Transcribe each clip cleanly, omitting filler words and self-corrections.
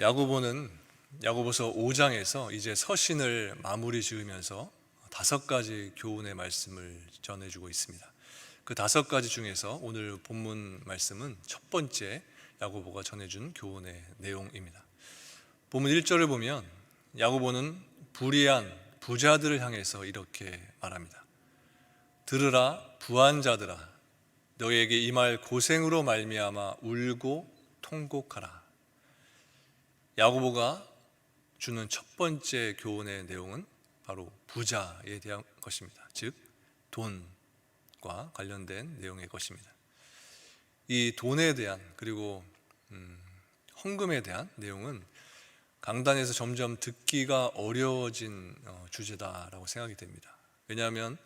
야고보서 5장에서 이제 서신을 마무리 지으면서 5가지 교훈의 말씀을 전해주고 있습니다. 그 5가지 중에서 오늘 본문 말씀은 첫 번째 야고보가 전해준 교훈의 내용입니다. 본문 1절을 보면 야고보는 불의한 부자들을 향해서 이렇게 말합니다. 들으라 부한 자들아, 너희에게 임할 고생으로 말미암아 울고 통곡하라. 야고보가 주는 첫 번째 교훈의 내용은 바로 부자에 대한 것입니다. 즉 돈과 관련된 내용의 것입니다. 이 돈에 대한 그리고 헌금에 대한 내용은 강단에서 점점 듣기가 어려워진 주제다라고 생각이 됩니다. 왜냐하면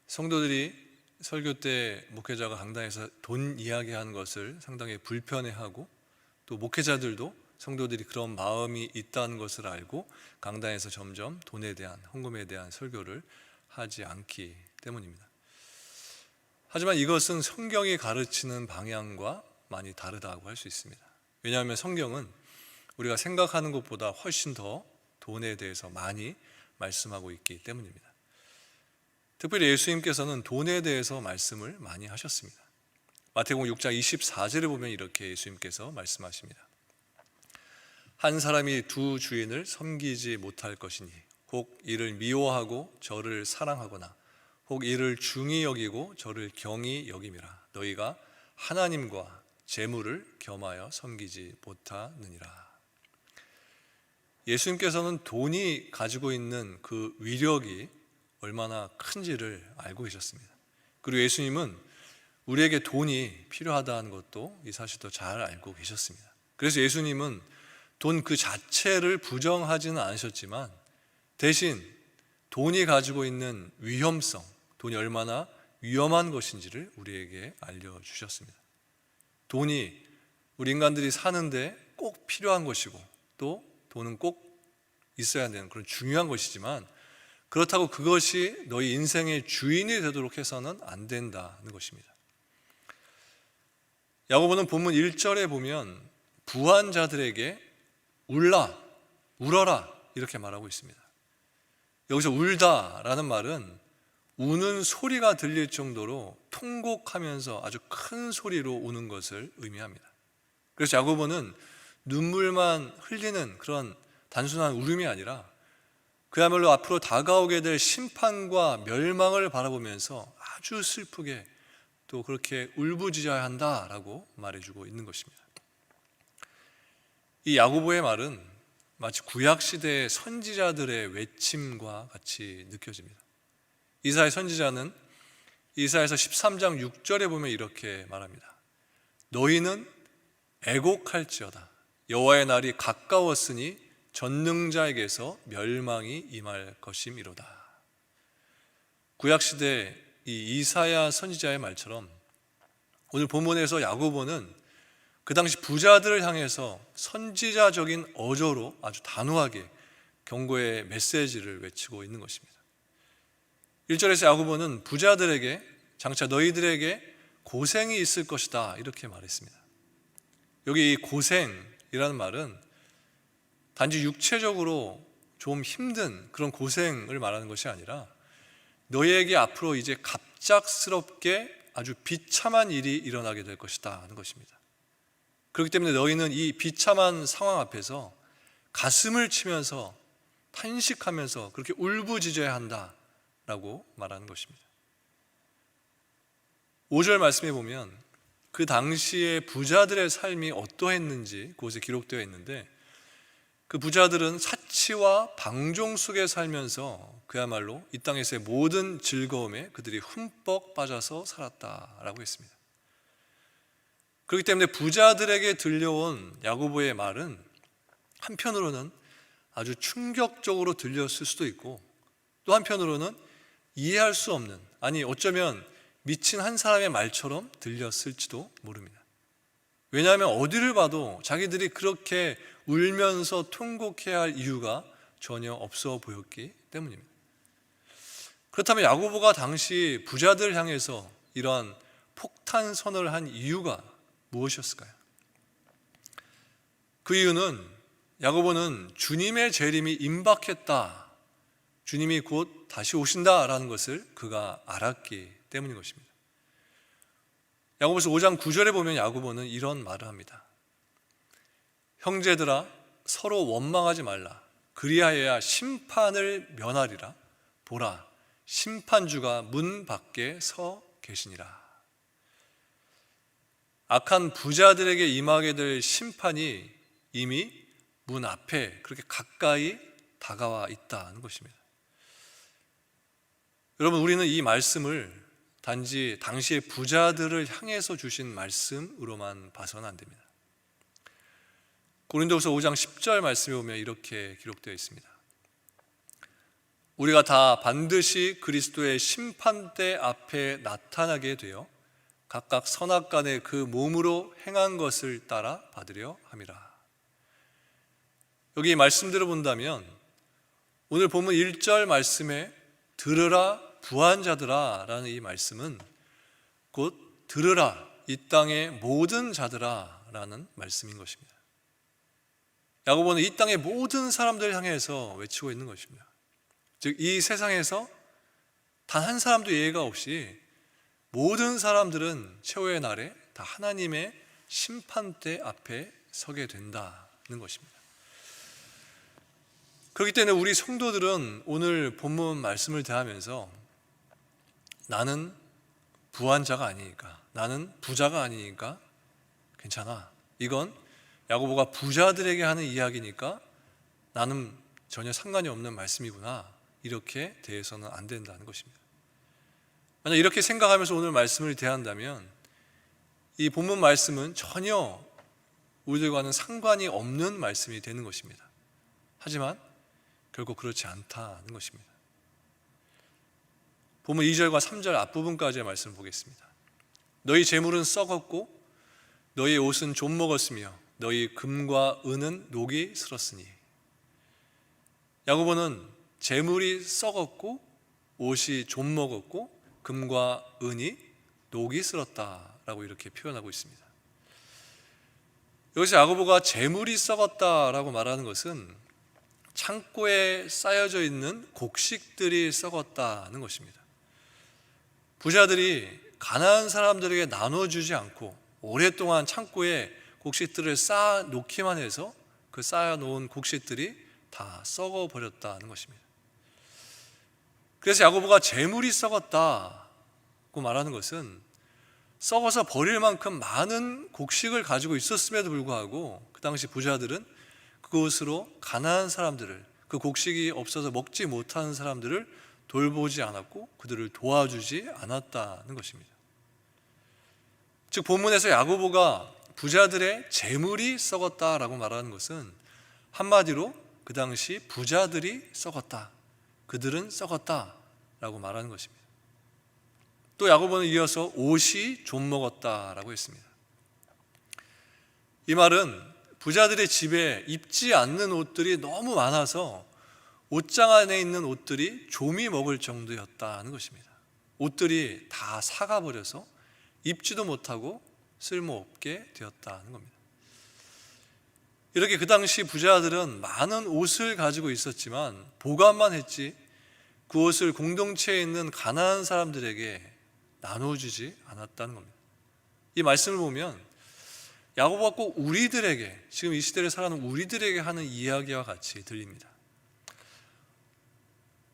성도들이 설교 때 목회자가 강단에서 돈 이야기하는 것을 상당히 불편해하고, 또 목회자들도 성도들이 그런 마음이 있다는 것을 알고 강단에서 점점 돈에 대한, 헌금에 대한 설교를 하지 않기 때문입니다. 하지만 이것은 성경이 가르치는 방향과 많이 다르다고 할 수 있습니다. 왜냐하면 성경은 우리가 생각하는 것보다 훨씬 더 돈에 대해서 많이 말씀하고 있기 때문입니다. 특별히 예수님께서는 돈에 대해서 말씀을 많이 하셨습니다. 마태복음 6장 24절을 보면 이렇게 예수님께서 말씀하십니다. 한 사람이 두 주인을 섬기지 못할 것이니 혹 이를 미워하고 저를 사랑하거나 혹 이를 중히 여기고 저를 경히 여김이라. 너희가 하나님과 재물을 겸하여 섬기지 못하느니라. 예수님께서는 돈이 가지고 있는 그 위력이 얼마나 큰지를 알고 계셨습니다. 그리고 예수님은 우리에게 돈이 필요하다는 것도 이 사실도 잘 알고 계셨습니다. 그래서 예수님은 돈 그 자체를 부정하지는 않으셨지만 대신 돈이 가지고 있는 위험성, 돈이 얼마나 위험한 것인지를 우리에게 알려주셨습니다. 돈이 우리 인간들이 사는데 꼭 필요한 것이고, 또 돈은 꼭 있어야 되는 그런 중요한 것이지만, 그렇다고 그것이 너희 인생의 주인이 되도록 해서는 안 된다는 것입니다. 야고보는 본문 1절에 보면 부한 자들에게 울어라 이렇게 말하고 있습니다. 여기서 울다라는 말은 우는 소리가 들릴 정도로 통곡하면서 아주 큰 소리로 우는 것을 의미합니다. 그래서 야고보는 눈물만 흘리는 그런 단순한 울음이 아니라 그야말로 앞으로 다가오게 될 심판과 멸망을 바라보면서 아주 슬프게 또 그렇게 울부짖어야 한다라고 말해주고 있는 것입니다. 이 야고보의 말은 마치 구약시대의 선지자들의 외침과 같이 느껴집니다. 이사야 선지자는 이사야서 13장 6절에 보면 이렇게 말합니다. 너희는 애곡할지어다. 여호와의 날이 가까웠으니 전능자에게서 멸망이 임할 것임이로다. 구약시대 이 이사야 선지자의 말처럼 오늘 본문에서 야고보는 그 당시 부자들을 향해서 선지자적인 어조로 아주 단호하게 경고의 메시지를 외치고 있는 것입니다. 1절에서 야고보는 부자들에게 장차 너희들에게 고생이 있을 것이다 이렇게 말했습니다. 여기 이 고생이라는 말은 단지 육체적으로 좀 힘든 그런 고생을 말하는 것이 아니라 너희에게 앞으로 이제 갑작스럽게 아주 비참한 일이 일어나게 될 것이다 하는 것입니다. 그렇기 때문에 너희는 이 비참한 상황 앞에서 가슴을 치면서 탄식하면서 그렇게 울부짖어야 한다라고 말하는 것입니다. 5절 말씀에 보면 그 당시에 부자들의 삶이 어떠했는지 그곳에 기록되어 있는데, 그 부자들은 사치와 방종 속에 살면서 그야말로 이 땅에서의 모든 즐거움에 그들이 흠뻑 빠져서 살았다라고 했습니다. 그렇기 때문에 부자들에게 들려온 야고보의 말은 한편으로는 아주 충격적으로 들렸을 수도 있고, 또 한편으로는 이해할 수 없는, 아니 어쩌면 미친 한 사람의 말처럼 들렸을지도 모릅니다. 왜냐하면 어디를 봐도 자기들이 그렇게 울면서 통곡해야 할 이유가 전혀 없어 보였기 때문입니다. 그렇다면 야고보가 당시 부자들을 향해서 이러한 폭탄 선언을 한 이유가 무엇이었을까요? 그 이유는 야고보는 주님의 재림이 임박했다, 주님이 곧 다시 오신다라는 것을 그가 알았기 때문인 것입니다. 야고보서 5장 9절에 보면 야고보는 이런 말을 합니다. 형제들아, 서로 원망하지 말라. 그리하여야 심판을 면하리라. 보라, 심판주가 문 밖에 서 계시니라. 악한 부자들에게 임하게 될 심판이 이미 문 앞에 그렇게 가까이 다가와 있다는 것입니다. 여러분, 우리는 이 말씀을 단지 당시의 부자들을 향해서 주신 말씀으로만 봐서는 안 됩니다. 고린도후서 5장 10절 말씀에 보면 이렇게 기록되어 있습니다. 우리가 다 반드시 그리스도의 심판대 앞에 나타나게 되어 각각 선악간에 그 몸으로 행한 것을 따라 받으려 함이라. 여기 이 말씀대로 본다면 오늘 본문 1절 말씀에 들으라 부한자들아 라는 이 말씀은 곧 들으라 이 땅의 모든 자들아 라는 말씀인 것입니다. 야고보는 이 땅의 모든 사람들을 향해서 외치고 있는 것입니다. 즉, 이 세상에서 단 한 사람도 예외가 없이 모든 사람들은 최후의 날에 다 하나님의 심판대 앞에 서게 된다는 것입니다. 그렇기 때문에 우리 성도들은 오늘 본문 말씀을 대하면서 나는 부한자가 아니니까, 나는 부자가 아니니까 괜찮아, 이건 야고보가 부자들에게 하는 이야기니까 나는 전혀 상관이 없는 말씀이구나, 이렇게 대해서는 안 된다는 것입니다. 만약 이렇게 생각하면서 오늘 말씀을 대한다면 이 본문 말씀은 전혀 우리들과는 상관이 없는 말씀이 되는 것입니다. 하지만 결국 그렇지 않다는 것입니다. 본문 2절과 3절 앞부분까지의 말씀을 보겠습니다. 너희 재물은 썩었고 너희 옷은 좀 먹었으며 너희 금과 은은 녹이 슬었으니. 야고보는 재물이 썩었고 옷이 좀 먹었고 금과 은이 녹이 슬었다라고 이렇게 표현하고 있습니다. 여기서 야고보가 재물이 썩었다라고 말하는 것은 창고에 쌓여져 있는 곡식들이 썩었다는 것입니다. 부자들이 가난한 사람들에게 나눠주지 않고 오랫동안 창고에 곡식들을 쌓아 놓기만 해서 그 쌓아 놓은 곡식들이 다 썩어 버렸다는 것입니다. 그래서 야고보가 재물이 썩었다고 말하는 것은 썩어서 버릴 만큼 많은 곡식을 가지고 있었음에도 불구하고 그 당시 부자들은 그것으로 가난한 사람들을, 그 곡식이 없어서 먹지 못하는 사람들을 돌보지 않았고 그들을 도와주지 않았다는 것입니다. 즉, 본문에서 야고보가 부자들의 재물이 썩었다라고 말하는 것은 한마디로 그 당시 부자들이 썩었다, 그들은 썩었다라고 말하는 것입니다. 또 야고보는 이어서 옷이 좀 먹었다라고 했습니다. 이 말은 부자들의 집에 입지 않는 옷들이 너무 많아서 옷장 안에 있는 옷들이 좀이 먹을 정도였다는 것입니다. 옷들이 다 삭아버려서 입지도 못하고 쓸모없게 되었다는 겁니다. 이렇게 그 당시 부자들은 많은 옷을 가지고 있었지만 보관만 했지 그 옷을 공동체에 있는 가난한 사람들에게 나눠주지 않았다는 겁니다. 이 말씀을 보면 야고보가 꼭 우리들에게, 지금 이 시대를 살아가는 우리들에게 하는 이야기와 같이 들립니다.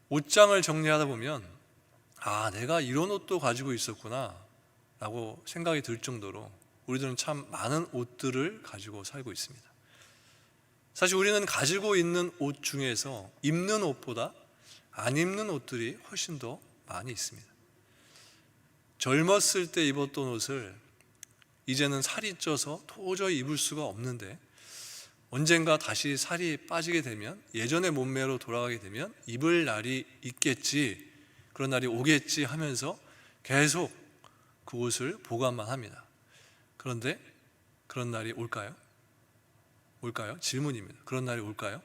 옷장을 정리하다 보면 내가 이런 옷도 가지고 있었구나 라고 생각이 들 정도로 우리들은 참 많은 옷들을 가지고 살고 있습니다. 사실 우리는 가지고 있는 옷 중에서 입는 옷보다 안 입는 옷들이 훨씬 더 많이 있습니다. 젊었을 때 입었던 옷을 이제는 살이 쪄서 도저히 입을 수가 없는데 언젠가 다시 살이 빠지게 되면, 예전의 몸매로 돌아가게 되면 입을 날이 있겠지, 그런 날이 오겠지 하면서 계속 그 옷을 보관만 합니다. 그런데 그런 날이 올까요? 올까요? 질문입니다. 그런 날이 올까요?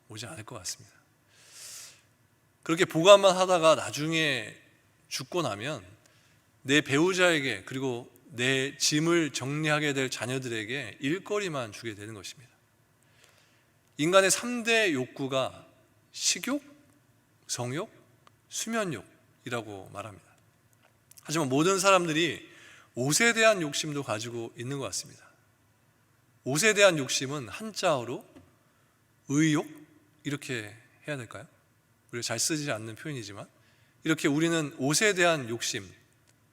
오지 않을 것 같습니다. 그렇게 보관만 하다가 나중에 죽고 나면 내 배우자에게, 그리고 내 짐을 정리하게 될 자녀들에게 일거리만 주게 되는 것입니다. 인간의 3대 욕구가 식욕, 성욕, 수면욕이라고 말합니다. 하지만 모든 사람들이 옷에 대한 욕심도 가지고 있는 것 같습니다. 옷에 대한 욕심은 한자어로 의욕? 이렇게 해야 될까요? 우리가 잘 쓰지 않는 표현이지만 이렇게 우리는 옷에 대한 욕심,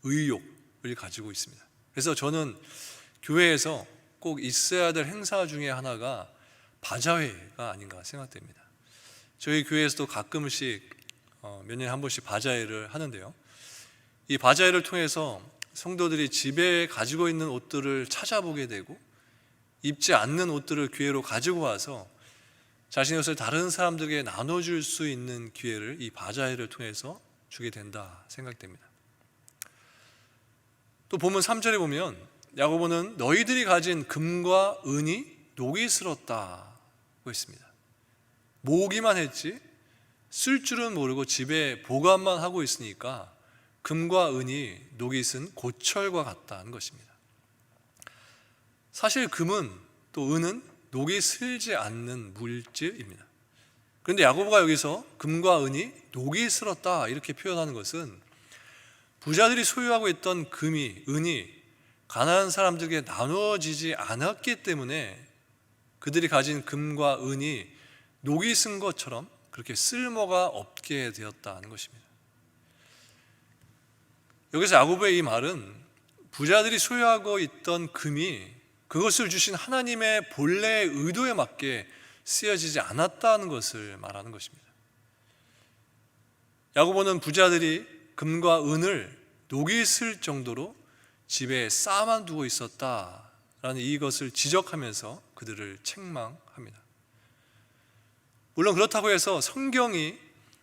의욕을 가지고 있습니다. 그래서 저는 교회에서 꼭 있어야 될 행사 중에 하나가 바자회가 아닌가 생각됩니다. 저희 교회에서도 가끔씩 몇 년에 한 번씩 바자회를 하는데요, 이 바자회를 통해서 성도들이 집에 가지고 있는 옷들을 찾아보게 되고 입지 않는 옷들을 교회로 가지고 와서 자신의 옷을 다른 사람들에게 나눠줄 수 있는 기회를 이 바자회를 통해서 주게 된다 생각됩니다. 또 본문 3절에 보면 야고보는 너희들이 가진 금과 은이 녹이 슬었다고 했습니다. 모으기만 했지 쓸 줄은 모르고 집에 보관만 하고 있으니까 금과 은이 녹이 쓴 고철과 같다는 것입니다. 사실 금은 또 은은 녹이 슬지 않는 물질입니다. 그런데 야고보가 여기서 금과 은이 녹이 슬었다 이렇게 표현하는 것은 부자들이 소유하고 있던 금이, 은이 가난한 사람들에게 나눠지지 않았기 때문에 그들이 가진 금과 은이 녹이 쓴 것처럼 그렇게 쓸모가 없게 되었다는 것입니다. 여기서 야고보의 이 말은 부자들이 소유하고 있던 금이 그것을 주신 하나님의 본래의 의도에 맞게 쓰여지지 않았다는 것을 말하는 것입니다. 야고보는 부자들이 금과 은을 녹이 슬 정도로 집에 쌓아만 두고 있었다라는 이것을 지적하면서 그들을 책망합니다. 물론 그렇다고 해서 성경이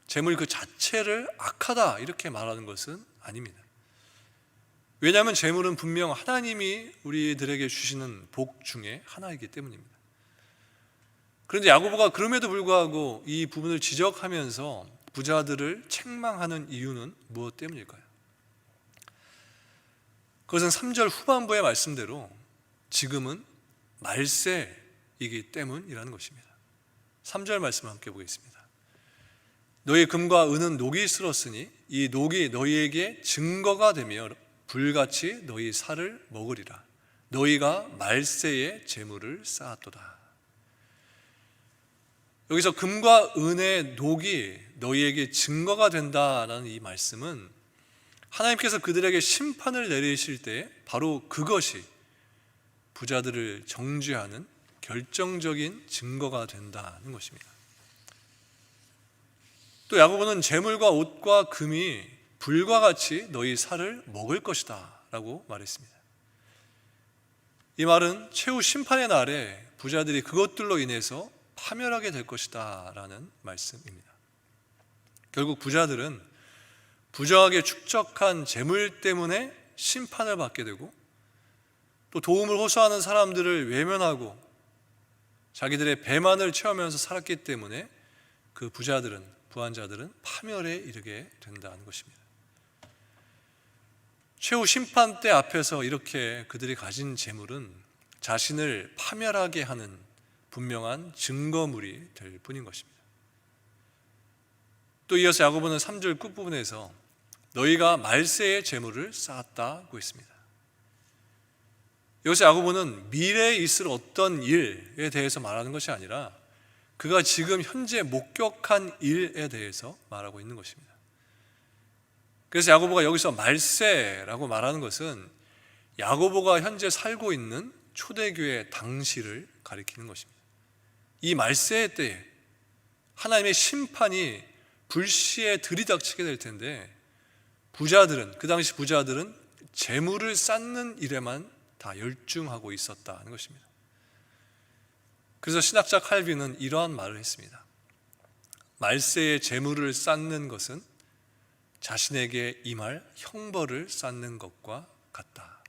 재물 그 자체를 악하다 이렇게 말하는 것은 아닙니다. 왜냐하면 재물은 분명 하나님이 우리들에게 주시는 복 중에 하나이기 때문입니다. 그런데 야고보가 그럼에도 불구하고 이 부분을 지적하면서 부자들을 책망하는 이유는 무엇 때문일까요? 그것은 3절 후반부의 말씀대로 지금은 말세이기 때문이라는 것입니다. 3절 말씀을 함께 보겠습니다. 너희 금과 은은 녹이 슬었으니 이 녹이 너희에게 증거가 되며 불같이 너희 살을 먹으리라. 너희가 말세에 재물을 쌓았도다. 여기서 금과 은의 녹이 너희에게 증거가 된다라는 이 말씀은 하나님께서 그들에게 심판을 내리실 때 바로 그것이 부자들을 정죄하는 결정적인 증거가 된다는 것입니다. 또 야고보는 재물과 옷과 금이 불과 같이 너희 살을 먹을 것이다 라고 말했습니다. 이 말은 최후 심판의 날에 부자들이 그것들로 인해서 파멸하게 될 것이다 라는 말씀입니다. 결국 부자들은 부정하게 축적한 재물 때문에 심판을 받게 되고 또 도움을 호소하는 사람들을 외면하고 자기들의 배만을 채우면서 살았기 때문에 그 부한자들은 파멸에 이르게 된다는 것입니다. 최후 심판 때 앞에서 이렇게 그들이 가진 재물은 자신을 파멸하게 하는 분명한 증거물이 될 뿐인 것입니다. 또 이어서 야고보는 3절 끝부분에서 너희가 말세의 재물을 쌓았다고 했습니다. 여기서 야고보는 미래에 있을 어떤 일에 대해서 말하는 것이 아니라 그가 지금 현재 목격한 일에 대해서 말하고 있는 것입니다. 그래서 야고보가 여기서 말세라고 말하는 것은 야고보가 현재 살고 있는 초대교회 당시를 가리키는 것입니다. 이 말세의 때에 하나님의 심판이 불시에 들이닥치게 될 텐데 그 당시 부자들은 재물을 쌓는 일에만 다 열중하고 있었다는 것입니다. 그래서 신학자 칼빈은 이러한 말을 했습니다. 말세의 재물을 쌓는 것은 자신에게 임할 형벌을 쌓는 것과 같다.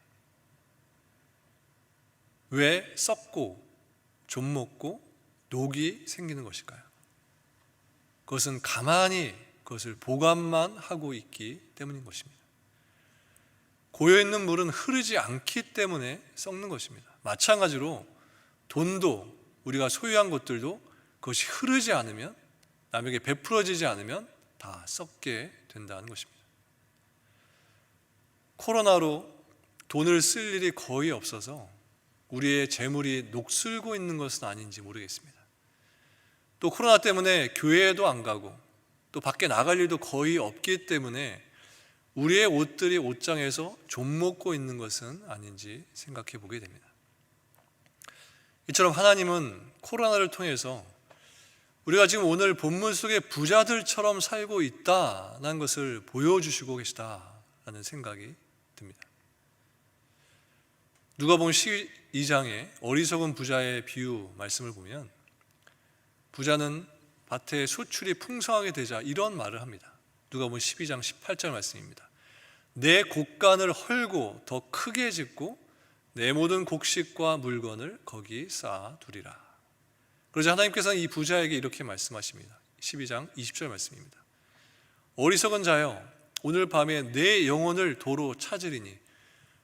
왜 썩고 좀먹고 녹이 생기는 것일까요? 그것은 가만히 그것을 보관만 하고 있기 때문인 것입니다. 고여있는 물은 흐르지 않기 때문에 썩는 것입니다. 마찬가지로 돈도 우리가 소유한 것들도 그것이 흐르지 않으면, 남에게 베풀어지지 않으면 다 썩게 된다는 것입니다. 코로나로 돈을 쓸 일이 거의 없어서 우리의 재물이 녹슬고 있는 것은 아닌지 모르겠습니다. 또 코로나 때문에 교회에도 안 가고 또 밖에 나갈 일도 거의 없기 때문에 우리의 옷들이 옷장에서 좀 먹고 있는 것은 아닌지 생각해 보게 됩니다. 이처럼 하나님은 코로나를 통해서 우리가 지금 오늘 본문 속의 부자들처럼 살고 있다는 것을 보여주시고 계시다라는 생각이 듭니다. 누가복음 12장의 어리석은 부자의 비유 말씀을 보면 부자는 밭에 소출이 풍성하게 되자 이런 말을 합니다. 누가복음 12장 18절 말씀입니다. 내 곡간을 헐고 더 크게 짓고 내 모든 곡식과 물건을 거기 쌓아두리라. 그러자 하나님께서는 이 부자에게 이렇게 말씀하십니다. 12장 20절 말씀입니다. 어리석은 자여, 오늘 밤에 내 영혼을 도로 찾으리니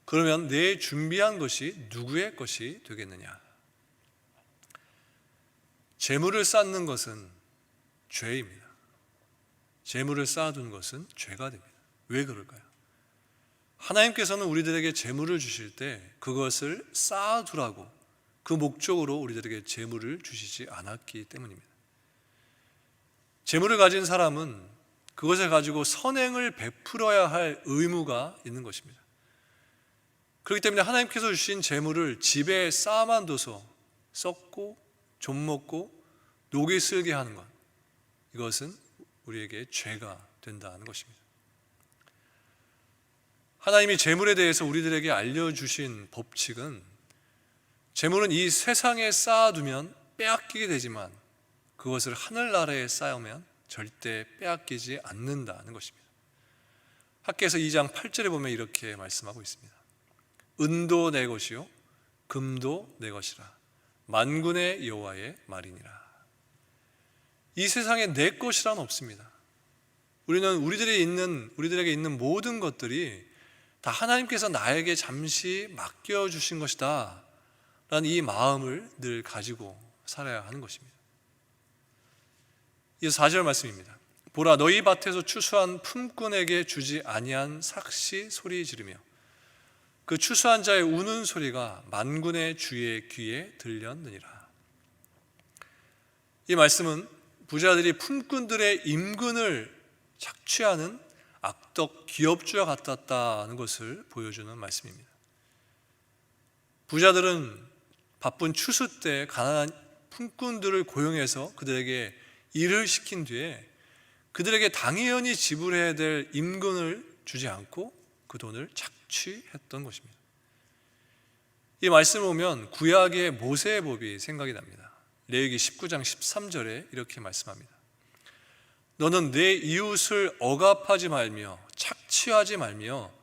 그러면 내 준비한 것이 누구의 것이 되겠느냐. 재물을 쌓는 것은 죄입니다. 재물을 쌓아두는 것은 죄가 됩니다. 왜 그럴까요? 하나님께서는 우리들에게 재물을 주실 때 그것을 쌓아두라고, 그 목적으로 우리들에게 재물을 주시지 않았기 때문입니다. 재물을 가진 사람은 그것을 가지고 선행을 베풀어야 할 의무가 있는 것입니다. 그렇기 때문에 하나님께서 주신 재물을 집에 쌓아만 둬서 썩고 좀 먹고 녹이 슬게 하는 것, 이것은 우리에게 죄가 된다는 것입니다. 하나님이 재물에 대해서 우리들에게 알려주신 법칙은, 재물은 이 세상에 쌓아두면 빼앗기게 되지만 그것을 하늘나라에 쌓으면 절대 빼앗기지 않는다는 것입니다. 학개서 2장 8절에 보면 이렇게 말씀하고 있습니다. 은도 내 것이요 금도 내 것이라 만군의 여호와의 말이니라. 이 세상에 내 것이란 없습니다. 우리는 우리들에게 있는 모든 것들이 다 하나님께서 나에게 잠시 맡겨주신 것이다 라는 이 마음을 늘 가지고 살아야 하는 것입니다. 이어서 4절 말씀입니다. 보라, 너희 밭에서 추수한 품꾼에게 주지 아니한 삭시 소리 지르며 그 추수한 자의 우는 소리가 만군의 주의 귀에 들렸느니라. 이 말씀은 부자들이 품꾼들의 임금을 착취하는 악덕 기업주와 같았다는 것을 보여주는 말씀입니다. 부자들은 바쁜 추수 때 가난한 품꾼들을 고용해서 그들에게 일을 시킨 뒤에 그들에게 당연히 지불해야 될 임금을 주지 않고 그 돈을 착취했던 것입니다. 이 말씀을 보면 구약의 모세의 법이 생각이 납니다. 레위기 19장 13절에 이렇게 말씀합니다. 너는 내 이웃을 억압하지 말며 착취하지 말며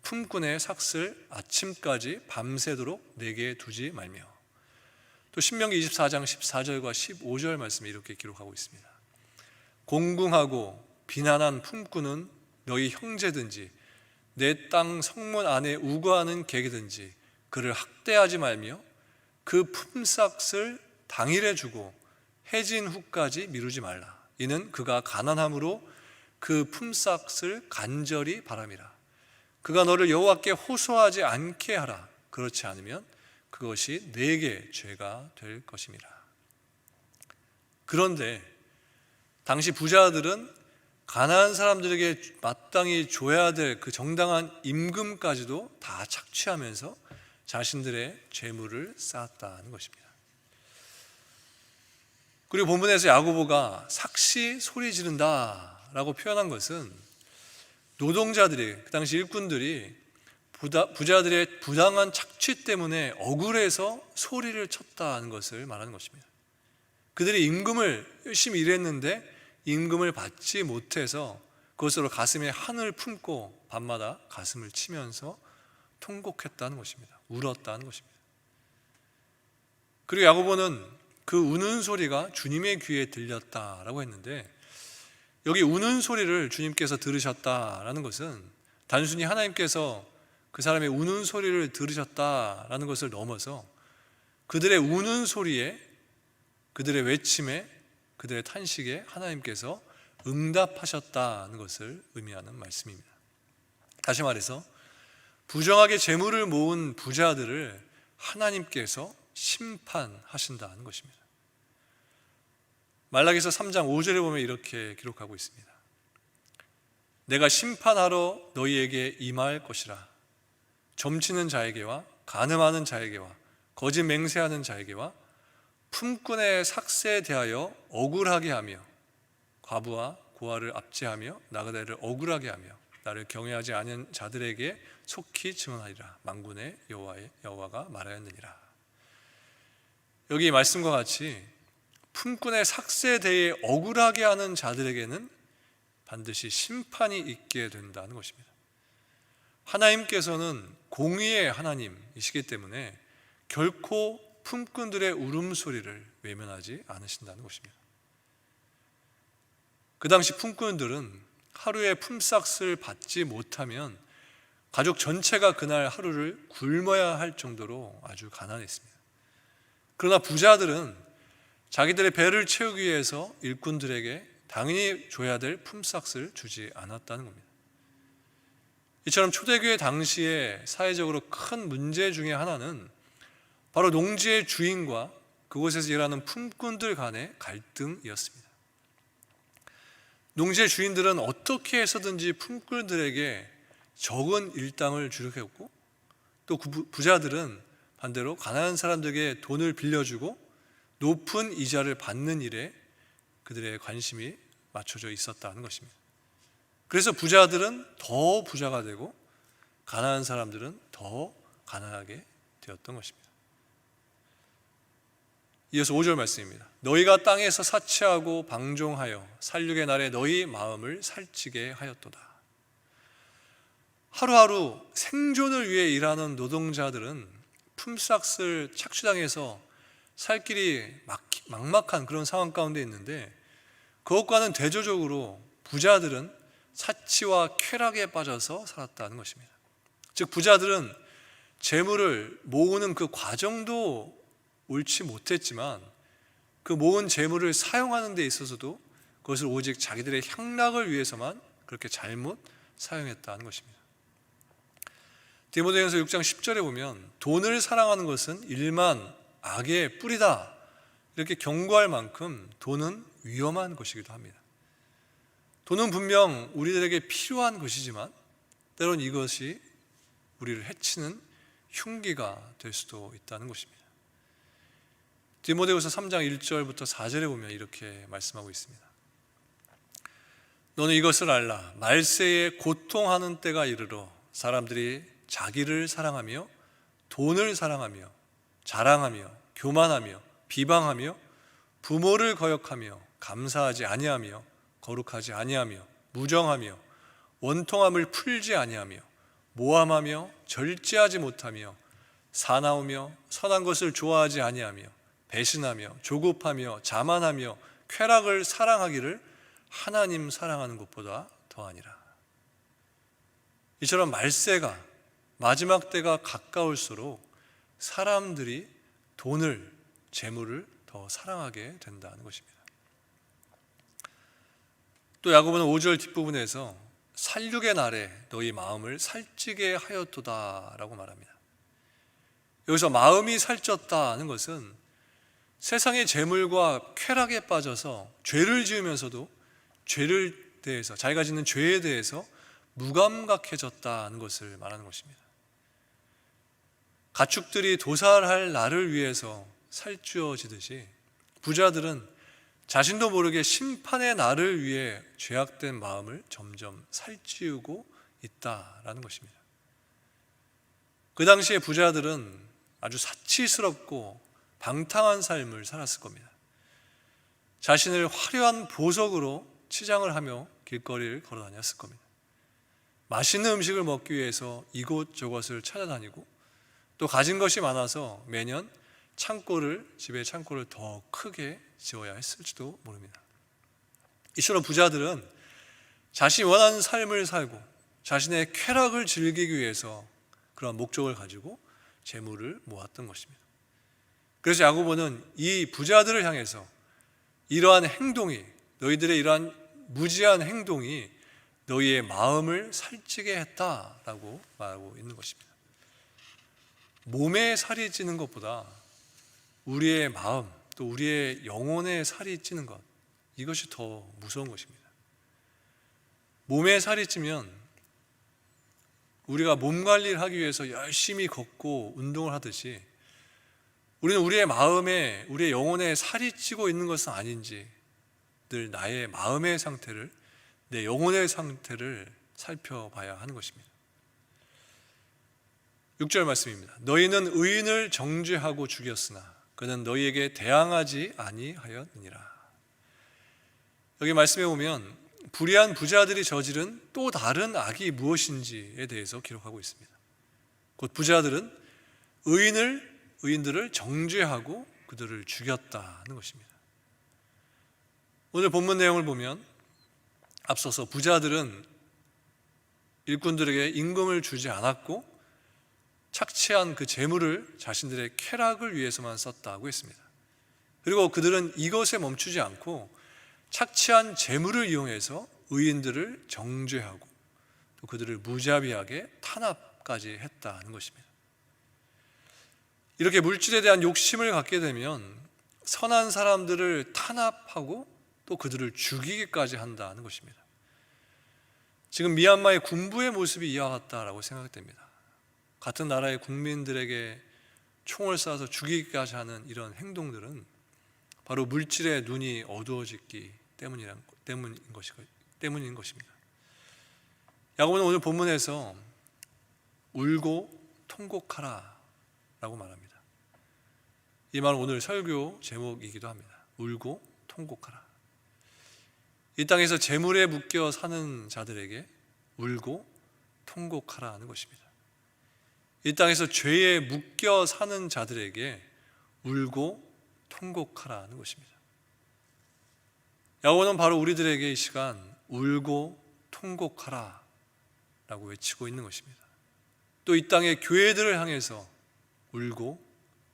품꾼의 삭슬 아침까지 밤새도록 내게 두지 말며. 또 신명기 24장 14절과 15절 말씀에 이렇게 기록하고 있습니다. 공궁하고 비난한 품꾼은 너희 형제든지 내 땅 성문 안에 우거하는 객이든지 그를 학대하지 말며 그 품삯을 당일에 주고 해진 후까지 미루지 말라. 이는 그가 가난함으로 그 품삯을 간절히 바람이라. 그가 너를 여호와께 호소하지 않게 하라. 그렇지 않으면 그것이 내게 죄가 될 것임이라. 그런데 당시 부자들은 가난한 사람들에게 마땅히 줘야 될 그 정당한 임금까지도 다 착취하면서 자신들의 재물을 쌓았다는 것입니다. 그리고 본문에서 야고보가 삭시 소리 지른다라고 표현한 것은 노동자들이, 그 당시 일꾼들이 부자들의 부당한 착취 때문에 억울해서 소리를 쳤다는 것을 말하는 것입니다. 그들이 임금을 열심히 일했는데 임금을 받지 못해서 그것으로 가슴에 한을 품고 밤마다 가슴을 치면서 통곡했다는 것입니다. 울었다는 것입니다. 그리고 야고보는 그 우는 소리가 주님의 귀에 들렸다라고 했는데, 여기 우는 소리를 주님께서 들으셨다라는 것은 단순히 하나님께서 그 사람의 우는 소리를 들으셨다라는 것을 넘어서 그들의 우는 소리에, 그들의 외침에 그들의 탄식에 하나님께서 응답하셨다는 것을 의미하는 말씀입니다. 다시 말해서 부정하게 재물을 모은 부자들을 하나님께서 심판하신다는 것입니다. 말라기서 3장 5절에 보면 이렇게 기록하고 있습니다. 내가 심판하러 너희에게 임할 것이라. 점치는 자에게와 간음하는 자에게와 거짓 맹세하는 자에게와 품꾼의 삭세에 대하여 억울하게 하며 과부와 고아를 압제하며 나그네를 억울하게 하며 나를 경외하지 않은 자들에게 속히 증언하리라. 만군의 여호와가 말하였느니라. 여기 말씀과 같이 품꾼의 삭세에 대해 억울하게 하는 자들에게는 반드시 심판이 있게 된다는 것입니다. 하나님께서는 공의의 하나님이시기 때문에 결코 품꾼들의 울음소리를 외면하지 않으신다는 것입니다. 그 당시 품꾼들은 하루에 품삯을 받지 못하면 가족 전체가 그날 하루를 굶어야 할 정도로 아주 가난했습니다. 그러나 부자들은 자기들의 배를 채우기 위해서 일꾼들에게 당연히 줘야 될 품삯을 주지 않았다는 겁니다. 이처럼 초대교회 당시에 사회적으로 큰 문제 중에 하나는 바로 농지의 주인과 그곳에서 일하는 품꾼들 간의 갈등이었습니다. 농지의 주인들은 어떻게 해서든지 품꾼들에게 적은 일당을 주려고 했고, 또 부자들은 반대로 가난한 사람들에게 돈을 빌려주고 높은 이자를 받는 일에 그들의 관심이 맞춰져 있었다는 것입니다. 그래서 부자들은 더 부자가 되고 가난한 사람들은 더 가난하게 되었던 것입니다. 이어서 5절 말씀입니다. 너희가 땅에서 사치하고 방종하여 살육의 날에 너희 마음을 살찌게 하였도다. 하루하루 생존을 위해 일하는 노동자들은 품삯을 착취당해서 살 길이 막막한 그런 상황 가운데 있는데, 그것과는 대조적으로 부자들은 사치와 쾌락에 빠져서 살았다는 것입니다. 즉 부자들은 재물을 모으는 그 과정도 옳지 못했지만 그 모은 재물을 사용하는 데 있어서도 그것을 오직 자기들의 향락을 위해서만 그렇게 잘못 사용했다는 것입니다. 디모데전서 6장 10절에 보면 돈을 사랑하는 것은 일만 악의 뿌리다, 이렇게 경고할 만큼 돈은 위험한 것이기도 합니다. 돈은 분명 우리들에게 필요한 것이지만 때론 이것이 우리를 해치는 흉기가 될 수도 있다는 것입니다. 디모데후서 3장 1절부터 4절에 보면 이렇게 말씀하고 있습니다. 너는 이것을 알라. 말세에 고통하는 때가 이르러 사람들이 자기를 사랑하며 돈을 사랑하며 자랑하며 교만하며 비방하며 부모를 거역하며 감사하지 아니하며 거룩하지 아니하며 무정하며 원통함을 풀지 아니하며 모함하며 절제하지 못하며 사나우며 선한 것을 좋아하지 아니하며 배신하며 조급하며 자만하며 쾌락을 사랑하기를 하나님 사랑하는 것보다 더하니라. 이처럼 말세가 마지막 때가 가까울수록 사람들이 돈을, 재물을 더 사랑하게 된다는 것입니다. 또 야고보는 5절 뒷부분에서 살육의 날에 너희 마음을 살찌게 하였도다 라고 말합니다. 여기서 마음이 살쪘다는 것은 세상의 재물과 쾌락에 빠져서 죄를 지으면서도 죄를 대해서, 자기가 짓는 죄에 대해서 무감각해졌다는 것을 말하는 것입니다. 가축들이 도살할 날을 위해서 살찌워지듯이 부자들은 자신도 모르게 심판의 날을 위해 죄악된 마음을 점점 살찌우고 있다라는 것입니다. 그 당시에 부자들은 아주 사치스럽고 방탕한 삶을 살았을 겁니다. 자신을 화려한 보석으로 치장을 하며 길거리를 걸어 다녔을 겁니다. 맛있는 음식을 먹기 위해서 이곳저곳을 찾아다니고 또 가진 것이 많아서 매년 집의 창고를 더 크게 지어야 했을지도 모릅니다. 이처럼 부자들은 자신이 원하는 삶을 살고 자신의 쾌락을 즐기기 위해서 그런 목적을 가지고 재물을 모았던 것입니다. 그래서 야고보는 이 부자들을 향해서 이러한 행동이, 너희들의 이러한 무지한 행동이 너희의 마음을 살찌게 했다라고 말하고 있는 것입니다. 몸에 살이 찌는 것보다 우리의 마음, 또 우리의 영혼에 살이 찌는 것, 이것이 더 무서운 것입니다. 몸에 살이 찌면 우리가 몸 관리를 하기 위해서 열심히 걷고 운동을 하듯이 우리는 우리의 마음에, 우리의 영혼에 살이 찌고 있는 것은 아닌지 늘 나의 마음의 상태를, 내 영혼의 상태를 살펴봐야 하는 것입니다. 6절 말씀입니다. 너희는 의인을 정죄하고 죽였으나 그는 너희에게 대항하지 아니하였느니라. 여기 말씀에 보면 불의한 부자들이 저지른 또 다른 악이 무엇인지에 대해서 기록하고 있습니다. 곧 부자들은 의인들을 정죄하고 그들을 죽였다는 것입니다. 오늘 본문 내용을 보면 앞서서 부자들은 일꾼들에게 임금을 주지 않았고 착취한 그 재물을 자신들의 쾌락을 위해서만 썼다고 했습니다. 그리고 그들은 이것에 멈추지 않고 착취한 재물을 이용해서 의인들을 정죄하고 또 그들을 무자비하게 탄압까지 했다는 것입니다. 이렇게 물질에 대한 욕심을 갖게 되면 선한 사람들을 탄압하고 또 그들을 죽이기까지 한다는 것입니다. 지금 미얀마의 군부의 모습이 이와 같다라고 생각됩니다. 같은 나라의 국민들에게 총을 쏴서 죽이기까지 하는 이런 행동들은 바로 물질의 눈이 어두워지기 때문인 것입니다. 야고보는 오늘 본문에서 울고 통곡하라 라고 말합니다. 이 말은 오늘 설교 제목이기도 합니다. 울고 통곡하라. 이 땅에서 재물에 묶여 사는 자들에게 울고 통곡하라는 것입니다. 이 땅에서 죄에 묶여 사는 자들에게 울고 통곡하라는 것입니다. 야고보는 바로 우리들에게 이 시간 울고 통곡하라 라고 외치고 있는 것입니다. 또 이 땅의 교회들을 향해서 울고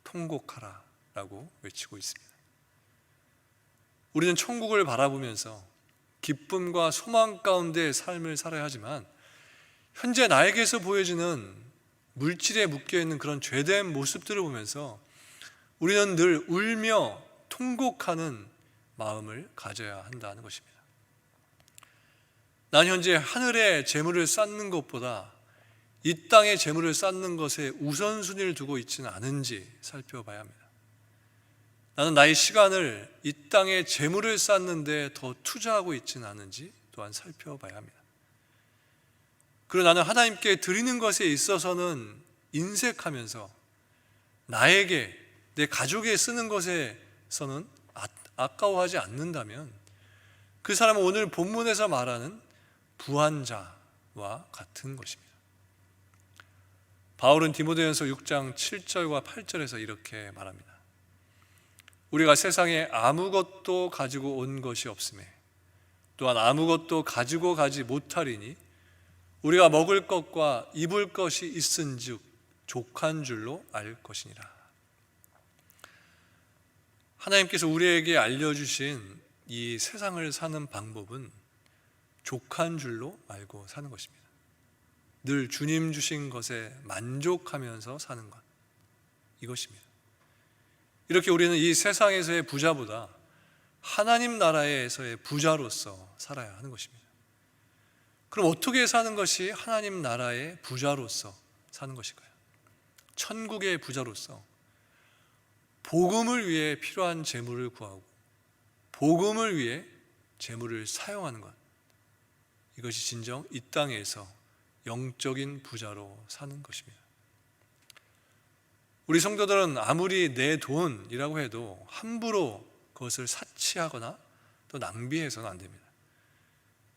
통곡하라 라고 외치고 있습니다. 우리는 천국을 바라보면서 기쁨과 소망 가운데 삶을 살아야 하지만 현재 나에게서 보여지는 물질에 묶여있는 그런 죄된 모습들을 보면서 우리는 늘 울며 통곡하는 마음을 가져야 한다는 것입니다. 난 현재 하늘의 재물을 쌓는 것보다 이 땅의 재물을 쌓는 것에 우선순위를 두고 있지는 않은지 살펴봐야 합니다. 나는 나의 시간을 이 땅의 재물을 쌓는 데 더 투자하고 있지는 않은지 또한 살펴봐야 합니다. 그리고 나는 하나님께 드리는 것에 있어서는 인색하면서 나에게, 내 가족에 쓰는 것에서는 아까워하지 않는다면 그 사람은 오늘 본문에서 말하는 부한자와 같은 것입니다. 바울은 디모데전서 6장 7절과 8절에서 이렇게 말합니다. 우리가 세상에 아무것도 가지고 온 것이 없음에 또한 아무것도 가지고 가지 못하리니 우리가 먹을 것과 입을 것이 있은즉 족한 줄로 알 것이니라. 하나님께서 우리에게 알려주신 이 세상을 사는 방법은 족한 줄로 알고 사는 것입니다. 늘 주님 주신 것에 만족하면서 사는 것, 이것입니다. 이렇게 우리는 이 세상에서의 부자보다 하나님 나라에서의 부자로서 살아야 하는 것입니다. 그럼 어떻게 사는 것이 하나님 나라의 부자로서 사는 것일까요? 천국의 부자로서 복음을 위해 필요한 재물을 구하고 복음을 위해 재물을 사용하는 것, 이것이 진정 이 땅에서 영적인 부자로 사는 것입니다. 우리 성도들은 아무리 내 돈이라고 해도 함부로 그것을 사치하거나 또 낭비해서는 안 됩니다.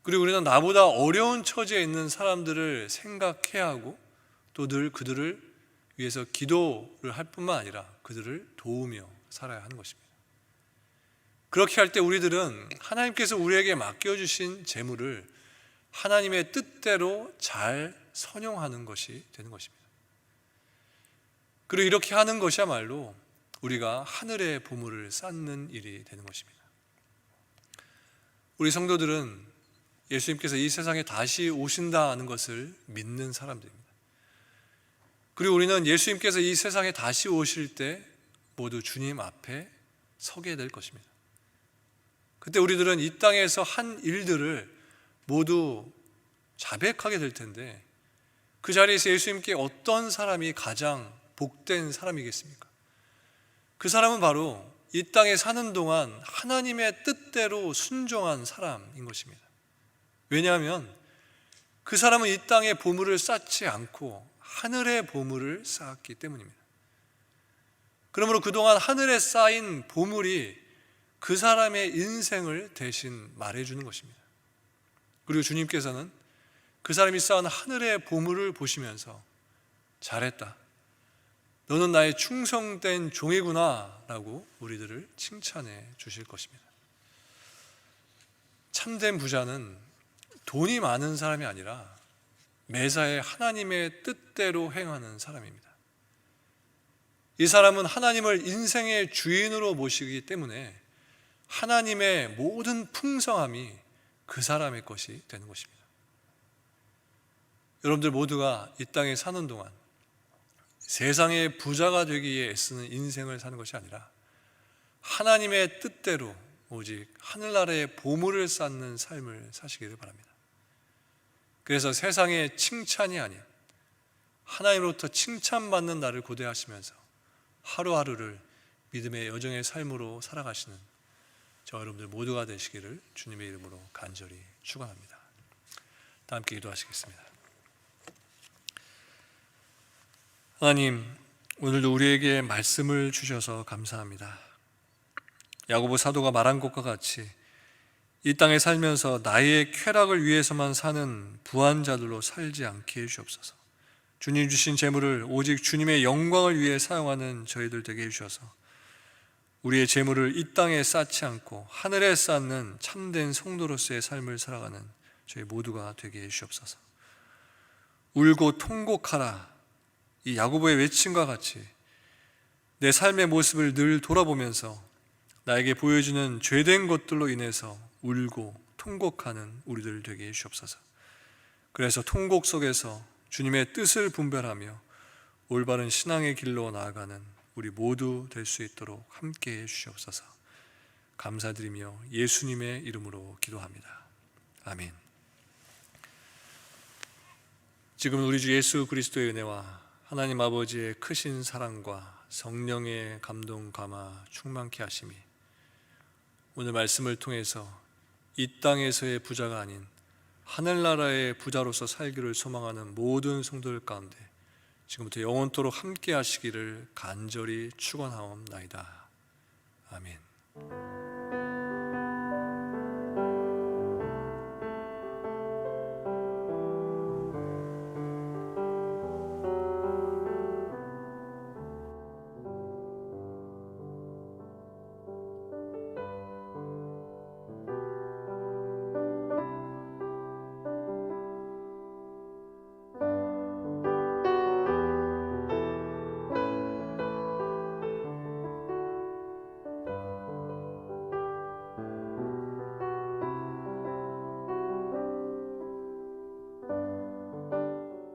그리고 우리는 나보다 어려운 처지에 있는 사람들을 생각해야 하고 또 늘 그들을 위해서 기도를 할 뿐만 아니라 그들을 도우며 살아야 하는 것입니다. 그렇게 할 때 우리들은 하나님께서 우리에게 맡겨주신 재물을 하나님의 뜻대로 잘 선용하는 것이 되는 것입니다. 그리고 이렇게 하는 것이야말로 우리가 하늘의 보물을 쌓는 일이 되는 것입니다. 우리 성도들은 예수님께서 이 세상에 다시 오신다는 것을 믿는 사람들입니다. 그리고 우리는 예수님께서 이 세상에 다시 오실 때 모두 주님 앞에 서게 될 것입니다. 그때 우리들은 이 땅에서 한 일들을 모두 자백하게 될 텐데, 그 자리에서 예수님께 어떤 사람이 가장 복된 사람이겠습니까? 그 사람은 바로 이 땅에 사는 동안 하나님의 뜻대로 순종한 사람인 것입니다. 왜냐하면 그 사람은 이 땅에 보물을 쌓지 않고 하늘의 보물을 쌓았기 때문입니다. 그러므로 그동안 하늘에 쌓인 보물이 그 사람의 인생을 대신 말해주는 것입니다. 그리고 주님께서는 그 사람이 쌓은 하늘의 보물을 보시면서 잘했다, 너는 나의 충성된 종이구나 라고 우리들을 칭찬해 주실 것입니다. 참된 부자는 돈이 많은 사람이 아니라 매사에 하나님의 뜻대로 행하는 사람입니다. 이 사람은 하나님을 인생의 주인으로 모시기 때문에 하나님의 모든 풍성함이 그 사람의 것이 되는 것입니다. 여러분들 모두가 이 땅에 사는 동안 세상의 부자가 되기에 애쓰는 인생을 사는 것이 아니라 하나님의 뜻대로 오직 하늘나라의 보물을 쌓는 삶을 사시기를 바랍니다. 그래서 세상의 칭찬이 아닌 하나님으로부터 칭찬받는 날을 고대하시면서 하루하루를 믿음의 여정의 삶으로 살아가시는 저 여러분들 모두가 되시기를 주님의 이름으로 간절히 축원합니다. 다 함께 기도하시겠습니다. 하나님, 오늘도 우리에게 말씀을 주셔서 감사합니다. 야고보 사도가 말한 것과 같이 이 땅에 살면서 나의 쾌락을 위해서만 사는 부한자들로 살지 않게 해주옵소서. 주님 주신 재물을 오직 주님의 영광을 위해 사용하는 저희들 되게 해주셔서 우리의 재물을 이 땅에 쌓지 않고 하늘에 쌓는 참된 성도로서의 삶을 살아가는 저희 모두가 되게 해주옵소서. 울고 통곡하라, 이 야고보의 외침과 같이 내 삶의 모습을 늘 돌아보면서 나에게 보여주는 죄된 것들로 인해서 울고 통곡하는 우리들 되게 해주옵소서. 그래서 통곡 속에서 주님의 뜻을 분별하며 올바른 신앙의 길로 나아가는 우리 모두 될 수 있도록 함께 해주시옵소서. 감사드리며 예수님의 이름으로 기도합니다. 아멘. 지금 우리 주 예수 그리스도의 은혜와 하나님 아버지의 크신 사랑과 성령의 감동 감화 충만케 하심이 오늘 말씀을 통해서 이 땅에서의 부자가 아닌 하늘나라의 부자로서 살기를 소망하는 모든 성도들 가운데 지금부터 영원토록 함께 하시기를 간절히 축원하옵나이다. 아멘.